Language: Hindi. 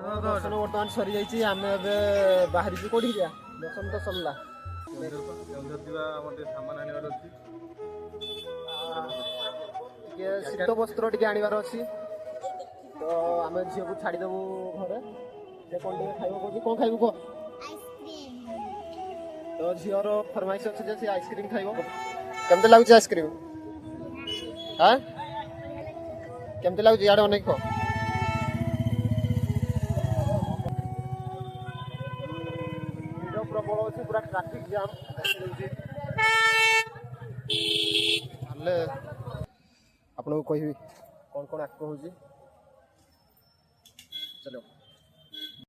दर्शन बर्तमान सरी जाइए आम बाहरी कौटी जा दर्शन तो सरला शीत वस्त्र टे आनबार अच्छी तो आम झील को छाड़देबू घरे से कौन टे खाइब कौन कौन खाइबू कह तो झीर फरमाइश अच्छे सी आइसक्रीम खाइब केमती लगुच आइसक्रीम हाँ केमती लगुच इे अनेक खो प्रबल अच्छे पूरा ट्राफिक जाम आपको कहि कौन कौन आग हो चलो।